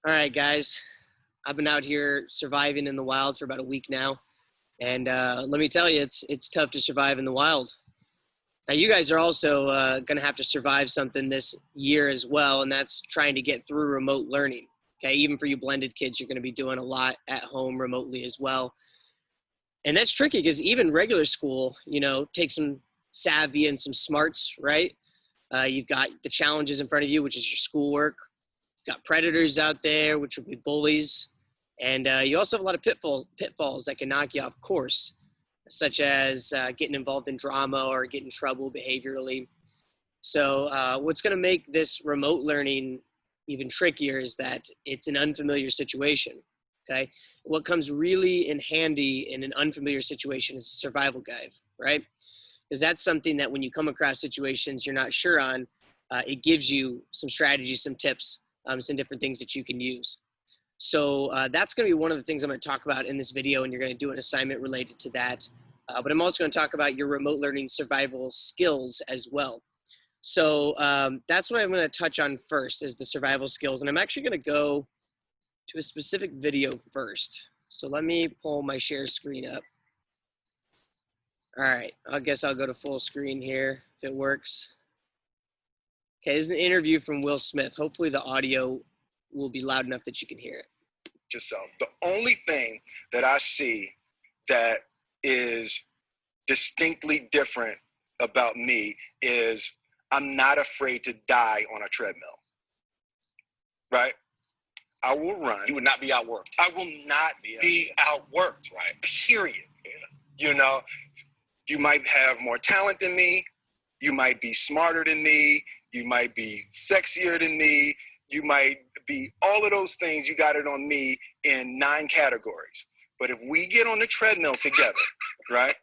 All right, guys. I've been out here surviving in the wild for about a week now, and let me tell you, it's tough to survive in the wild. Now, you guys are also going to have to survive something this year as well, and that's trying to get through remote learning. Okay, even for you blended kids, you're going to be doing a lot at home remotely as well, and that's tricky because even regular school, takes some savvy and some smarts, right? You've got the challenges in front of you, which is your schoolwork. Got predators out there, which would be bullies. And you also have a lot of pitfalls that can knock you off course, such as getting involved in drama or getting in trouble behaviorally. So what's going to make this remote learning even trickier is that it's an unfamiliar situation, okay? What comes really in handy in an unfamiliar situation is a survival guide, right? Because that's something that when you come across situations you're not sure on, it gives you some strategies, some tips, some different things that you can use. So that's going to be one of the things I'm going to talk about in this video, and you're going to do an assignment related to that. But I'm also going to talk about your remote learning survival skills as well. So that's what I'm going to touch on first, is the survival skills. And I'm actually going to go to a specific video first. So let me pull my share screen up. All right, I guess I'll go to full screen here if it works. Okay, this is an interview from Will Smith. Hopefully the audio will be loud enough that you can hear it. Yourself. The only thing that I see that is distinctly different about me is I'm not afraid to die on a treadmill, right? I will run. You would not be outworked. I will not be outworked, right? Period. Yeah. You might have more talent than me. You might be smarter than me. You might be sexier than me. You might be all of those things. You got it on me in 9 categories. But if we get on the treadmill together, right,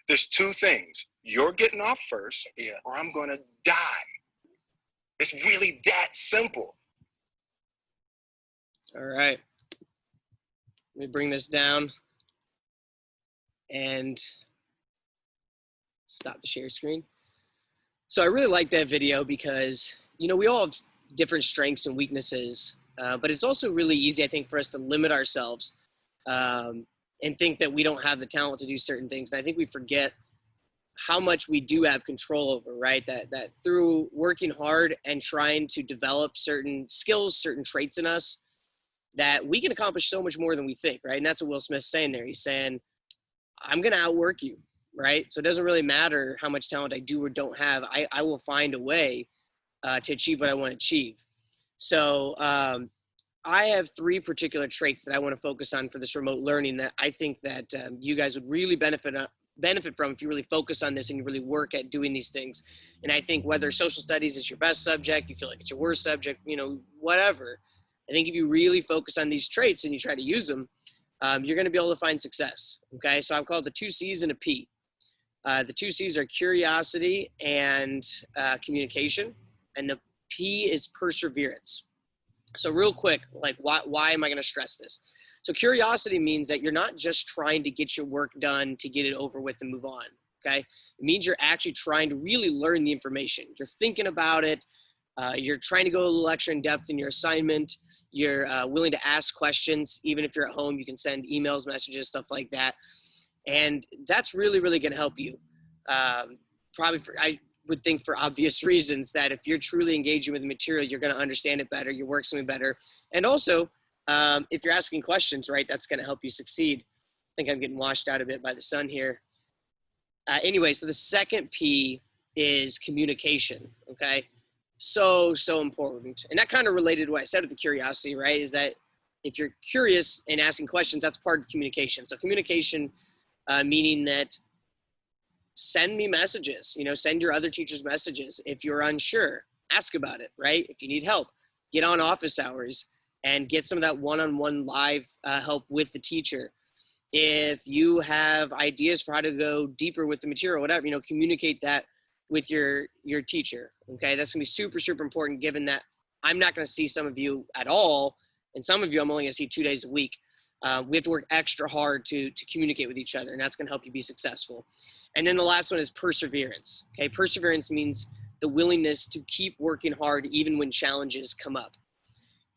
there's 2 things. You're getting off first, or I'm going to die. It's really that simple. All right. Let me bring this down and stop the share screen. So I really like that video because, we all have different strengths and weaknesses, but it's also really easy, I think, for us to limit ourselves and think that we don't have the talent to do certain things. And I think we forget how much we do have control over, right? That through working hard and trying to develop certain skills, certain traits in us, that we can accomplish so much more than we think, right? And that's what Will Smith's saying there. He's saying, I'm going to outwork you, right? So it doesn't really matter how much talent I do or don't have. I will find a way to achieve what I want to achieve. So I have 3 particular traits that I want to focus on for this remote learning that I think that you guys would really benefit from if you really focus on this and you really work at doing these things. And I think whether social studies is your best subject, you feel like it's your worst subject, whatever. I think if you really focus on these traits and you try to use them, you're going to be able to find success. Okay, so I've called the 2 C's and a P. The 2 C's are curiosity and communication, and the P is perseverance. So real quick, like why am I going to stress this? So curiosity means that you're not just trying to get your work done to get it over with and move on, okay? It means you're actually trying to really learn the information. You're thinking about it. You're trying to go a little extra in depth in your assignment. You're willing to ask questions. Even if you're at home, you can send emails, messages, stuff like that. And that's really, really going to help you. I would think for obvious reasons that if you're truly engaging with the material, you're going to understand it better. Your work's going to be better. And also, if you're asking questions, right, that's going to help you succeed. I think I'm getting washed out a bit by the sun here. Anyway, so the second P is communication, okay? So important. And that kind of related to what I said with the curiosity, right, is that if you're curious and asking questions, that's part of communication. So communication, meaning that send me messages, send your other teachers messages. If you're unsure, ask about it, right? If you need help, get on office hours and get some of that one-on-one live help with the teacher. If you have ideas for how to go deeper with the material, whatever, communicate that with your teacher, okay? That's gonna be super, super important given that I'm not gonna see some of you at all, and some of you I'm only gonna see 2 days a week. We have to work extra hard to communicate with each other, and that's gonna help you be successful. And then the last one is perseverance, okay? Perseverance means the willingness to keep working hard even when challenges come up.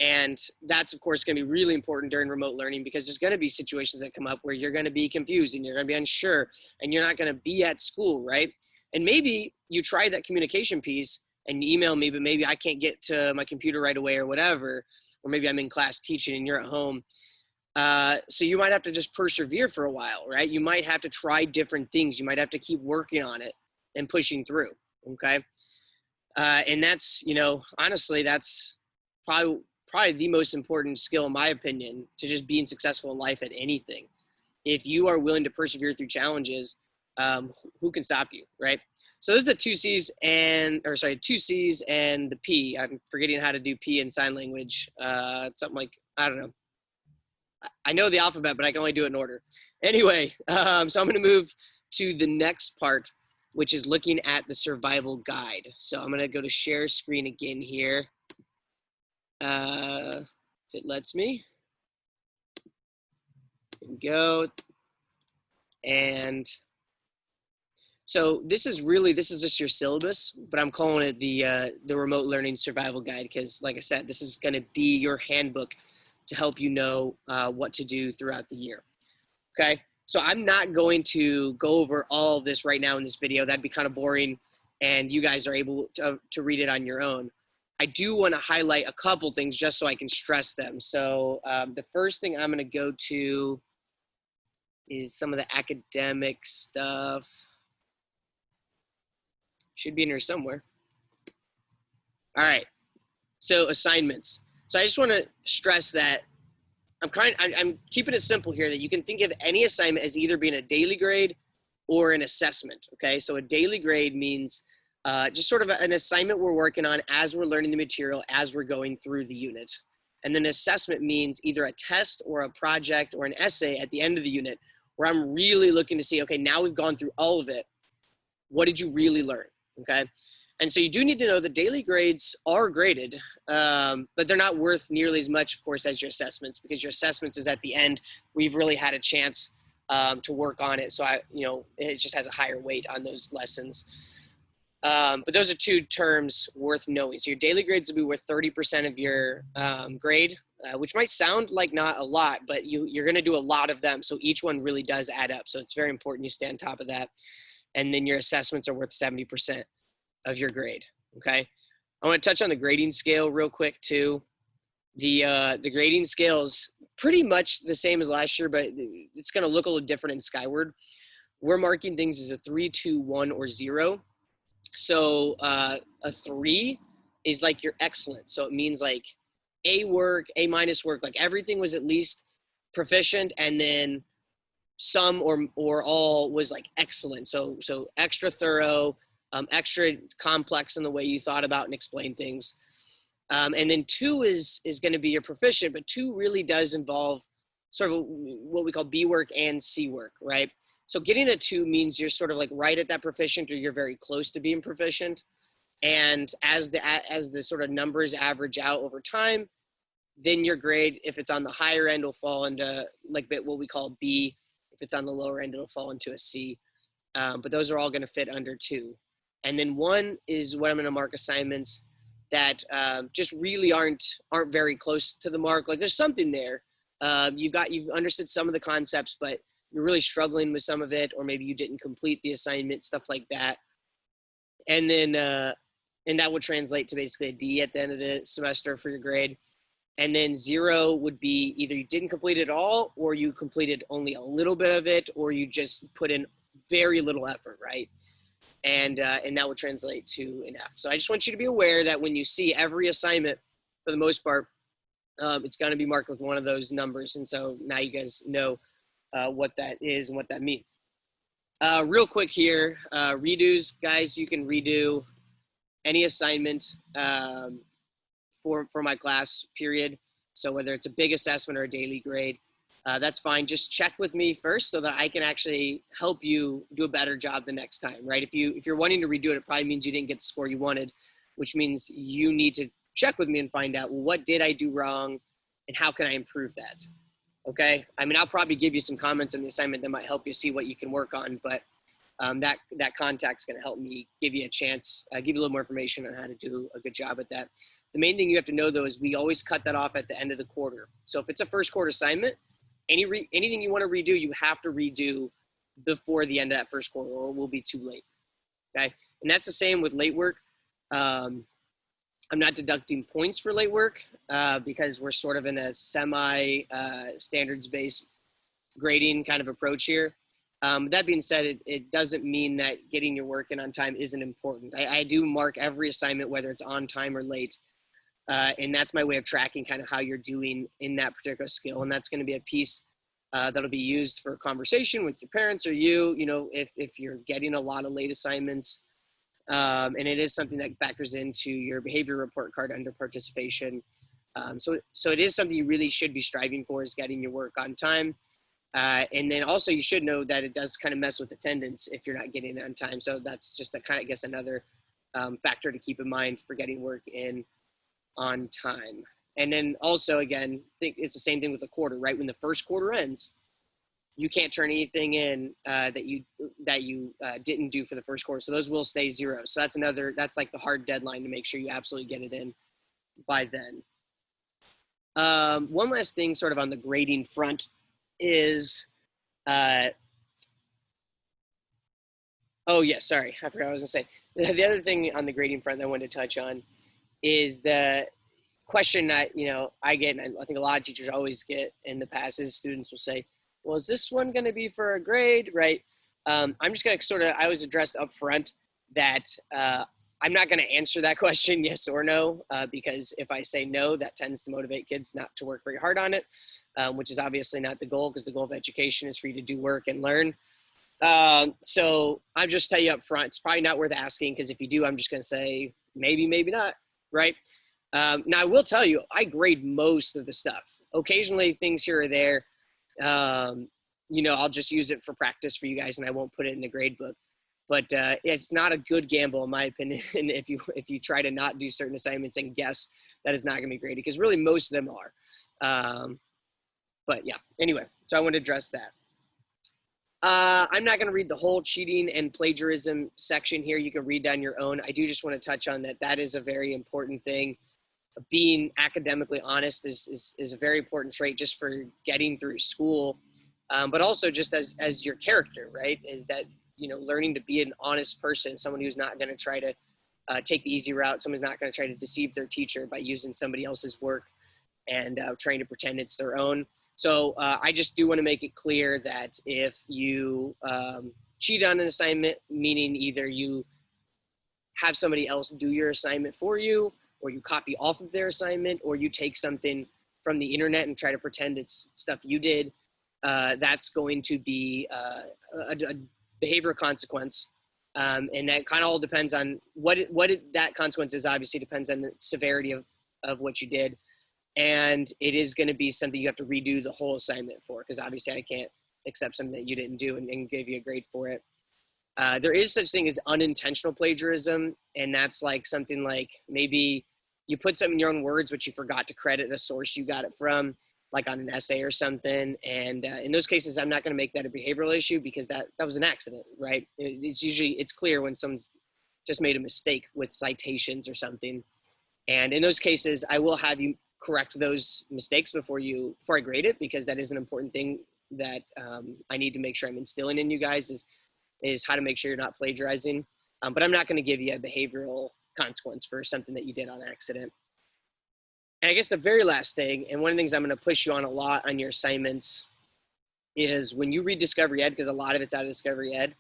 And that's, of course, going to be really important during remote learning, because there's going to be situations that come up where you're going to be confused and you're going to be unsure and you're not going to be at school, right? And maybe you try that communication piece and you email me, but maybe I can't get to my computer right away or whatever, or maybe I'm in class teaching and you're at home. So you might have to just persevere for a while, right? You might have to try different things. You might have to keep working on it and pushing through, okay? And that's, you know, honestly, that's probably the most important skill, in my opinion, to just being successful in life at anything. If you are willing to persevere through challenges, who can stop you, right? So those are the two C's and the P. I'm forgetting how to do P in sign language. Something like, I don't know. I know the alphabet, but I can only do it in order. Anyway, so I'm going to move to the next part, which is looking at the survival guide. So I'm going to go to share screen again here. If it lets me. Here we go. And so this is just your syllabus, but I'm calling it the remote learning survival guide, because like I said, this is going to be your handbook to help you know what to do throughout the year. Okay, so I'm not going to go over all of this right now in this video. That'd be kind of boring, and you guys are able to read it on your own. I do want to highlight a couple things just so I can stress them. So the first thing I'm going to go to is some of the academic stuff. Should be in here somewhere. All right, so assignments. So I just want to stress that I'm keeping it simple here, that you can think of any assignment as either being a daily grade or an assessment, okay? So a daily grade means just sort of an assignment we're working on as we're learning the material, as we're going through the unit. And then assessment means either a test or a project or an essay at the end of the unit, where I'm really looking to see, okay, now we've gone through all of it. What did you really learn, okay? And so you do need to know the daily grades are graded, but they're not worth nearly as much, of course, as your assessments, because your assessments is at the end. We've really had a chance to work on it. So it just has a higher weight on those lessons. But those are two terms worth knowing. So your daily grades will be worth 30% of your grade, which might sound like not a lot, but you're going to do a lot of them. So each one really does add up. So it's very important you stay on top of that. And then your assessments are worth 70% of your grade, okay? I want to touch on the grading scale real quick too. The grading scale is pretty much the same as last year, but it's going to look a little different in Skyward. We're marking things as a 3, 2, 1, or 0. So a 3 is like your excellent. So it means like A work, A minus work, like everything was at least proficient, and then some or all was like excellent. So extra thorough, extra complex in the way you thought about and explained things. And then 2 is going to be your proficient, but 2 really does involve sort of what we call B work and C work, right? So getting a 2 means you're sort of like right at that proficient, or you're very close to being proficient. And as the sort of numbers average out over time, then your grade, if it's on the higher end, will fall into like what we call B. If it's on the lower end, it'll fall into a C. But those are all going to fit under 2. And then 1 is what I'm going to mark assignments that just really aren't very close to the mark. Like there's something there. You've understood some of the concepts, but you're really struggling with some of it, or maybe you didn't complete the assignment, stuff like that. And then and that would translate to basically a D at the end of the semester for your grade. And then 0 would be either you didn't complete it all, or you completed only a little bit of it, or you just put in very little effort, right? And that would translate to an F. So I just want you to be aware that when you see every assignment, for the most part, it's going to be marked with one of those numbers. And so now you guys know what that is and what that means. Real quick here, redos, guys, you can redo any assignment for my class period. So whether it's a big assessment or a daily grade, that's fine. Just check with me first so that I can actually help you do a better job the next time, right? If you're wanting to redo it, it probably means you didn't get the score you wanted, which means you need to check with me and find out, well, what did I do wrong and how can I improve that? Okay. I mean, I'll probably give you some comments on the assignment that might help you see what you can work on, but that contact's going to help me give you a chance, give you a little more information on how to do a good job at that. The main thing you have to know though is we always cut that off at the end of the quarter. So if it's a first quarter assignment, anything you want to redo, you have to redo before the end of that first quarter, or it will be too late. Okay, and that's the same with late work. I'm not deducting points for late work because we're sort of in a semi standards-based grading kind of approach here. That being said, it doesn't mean that getting your work in on time isn't important. I do mark every assignment, whether it's on time or late. And that's my way of tracking kind of how you're doing in that particular skill. And that's going to be a piece that'll be used for conversation with your parents or you know, if you're getting a lot of late assignments. And it is something that factors into your behavior report card under participation. So it is something you really should be striving for, is getting your work on time. And then also you should know that it does kind of mess with attendance if you're not getting it on time. So that's just a kind of, I guess, another factor to keep in mind for getting work in on time. And then also, again, I think it's the same thing with the quarter, right? When the first quarter ends, you can't turn anything in that you didn't do for the first quarter. So those will stay zero. So that's like the hard deadline to make sure you absolutely get it in by then. One last thing sort of on the grading front is, oh yeah, sorry, I forgot what I was gonna say. The other thing on the grading front that I wanted to touch on is the question that, you know, I get, and I think a lot of teachers always get in the past, is students will say, well, is this one going to be for a grade, right? I'm just going to I was addressed up front that I'm not going to answer that question, yes or no, because if I say no, that tends to motivate kids not to work very hard on it, which is obviously not the goal, because the goal of education is for you to do work and learn. So I'll just tell you up front, it's probably not worth asking, because if you do, I'm just going to say maybe, maybe not, right? Now, I will tell you, I grade most of the stuff. Occasionally, things here or there, you know, I'll just use it for practice for you guys, and I won't put it in the grade book. But it's not a good gamble, in my opinion, if you try to not do certain assignments and guess that it's not going to be graded, because really most of them are. But yeah, anyway, so I want to address that. I'm not going to read the whole cheating and plagiarism section here. You can read that on your own. I do just want to touch on that. That is a very important thing. Being academically honest is a very important trait just for getting through school, but also just as your character, right? Is that, you know, learning to be an honest person, someone who's not going to try to take the easy route, someone's not going to try to deceive their teacher by using somebody else's work and trying to pretend it's their own. So I just do want to make it clear that if you cheat on an assignment, meaning either you have somebody else do your assignment for you, or you copy off of their assignment, or you take something from the internet and try to pretend it's stuff you did, that's going to be a behavior consequence. And that kind of all depends on that consequence is. Obviously depends on the severity of what you did. And it is going to be something you have to redo the whole assignment for, because obviously I can't accept something that you didn't do and give you a grade for it. There is such thing as unintentional plagiarism, and that's like something like maybe you put something in your own words, but you forgot to credit a source you got it from, like on an essay or something. And in those cases, I'm not going to make that a behavioral issue, because that was an accident, right? It's clear when someone's just made a mistake with citations or something. And in those cases, I will have you correct those mistakes before I grade it, because that is an important thing that I need to make sure I'm instilling in you guys is how to make sure you're not plagiarizing. But I'm not going to give you a behavioral consequence for something that you did on accident. And I guess the very last thing, and one of the things I'm going to push you on a lot on your assignments, is when you read Discovery Ed, because a lot of it's out of Discovery Ed,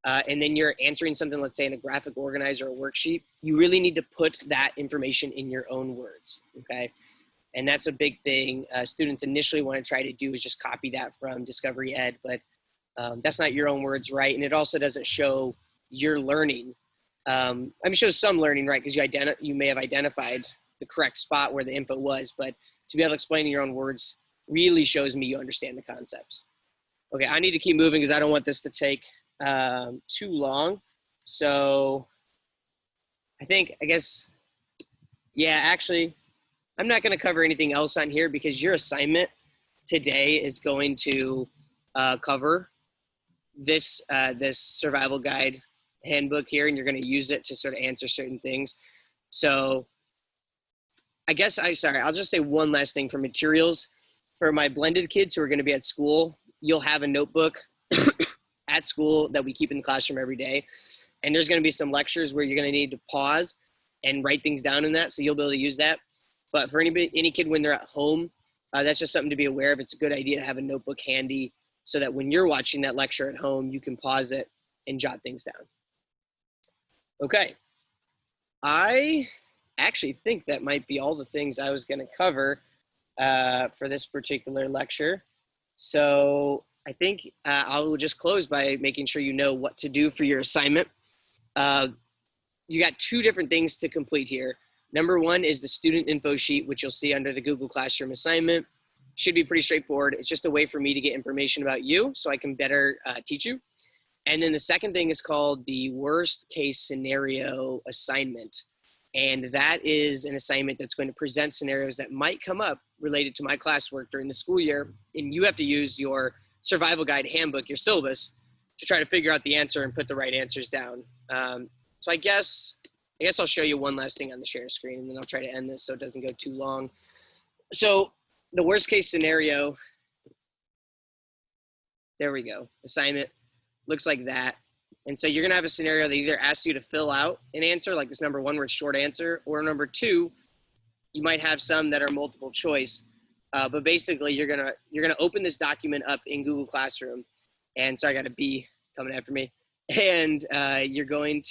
and then you're answering something, let's say in a graphic organizer or a worksheet, you really need to put that information in your own words, okay? And that's a big thing students initially want to try to do, is just copy that from Discovery Ed, but that's not your own words, right? And it also doesn't show your learning. I mean, it shows some learning, right? Because you may have identified the correct spot where the info was, but to be able to explain in your own words really shows me you understand the concepts. Okay, I need to keep moving because I don't want this to take too long. So I guess, yeah, actually, I'm not going to cover anything else on here, because your assignment today is going to cover this survival guide handbook here, and you're going to use it to sort of answer certain things. So sorry, I'll just say one last thing for materials. For my blended kids who are going to be at school, you'll have a notebook at school that we keep in the classroom every day. And there's going to be some lectures where you're going to need to pause and write things down in that. So you'll be able to use that. But for any kid when they're at home, that's just something to be aware of. It's a good idea to have a notebook handy so that when you're watching that lecture at home, you can pause it and jot things down. Okay. I actually think that might be all the things I was going to cover for this particular lecture. So I think I will just close by making sure you know what to do for your assignment. You got two different things to complete here. Number one is the student info sheet, which you'll see under the Google Classroom assignment. Should be pretty straightforward. It's just a way for me to get information about you so I can better teach you. And then the second thing is called the worst case scenario assignment. And that is an assignment that's going to present scenarios that might come up related to my classwork during the school year. And you have to use your survival guide handbook, your syllabus, to try to figure out the answer and put the right answers down. So I guess I'll show you one last thing on the share screen, and then I'll try to end this so it doesn't go too long. So the worst case scenario, there we go, assignment looks like that. And so you're gonna have a scenario that either asks you to fill out an answer, like this number one where it's short answer, or number two, you might have some that are multiple choice. But basically you're gonna open this document up in Google Classroom, and sorry, I got a bee coming after me. And you're gonna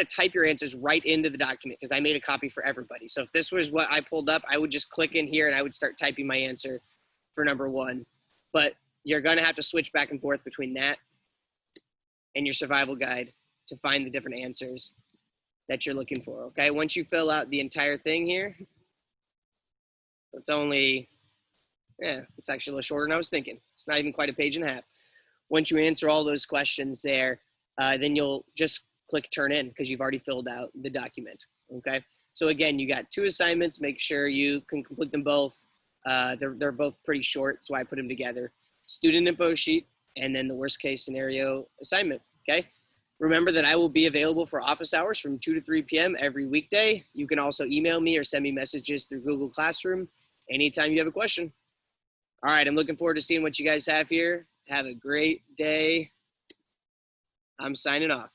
type your answers right into the document because I made a copy for everybody. So if this was what I pulled up, I would just click in here and I would start typing my answer for number one. But you're gonna have to switch back and forth between that and your survival guide to find the different answers that you're looking for, okay? Once you fill out the entire thing here, it's only, it's actually a little shorter than I was thinking. It's not even quite a page and a half. Once you answer all those questions there, then you'll just click turn in because you've already filled out the document, okay? So again, you got two assignments. Make sure you can complete them both. They're both pretty short, so I put them together. Student info sheet, and then the worst case scenario assignment, okay? Remember that I will be available for office hours from 2 to 3 p.m. every weekday. You can also email me or send me messages through Google Classroom anytime you have a question. All right, I'm looking forward to seeing what you guys have here. Have a great day. I'm signing off.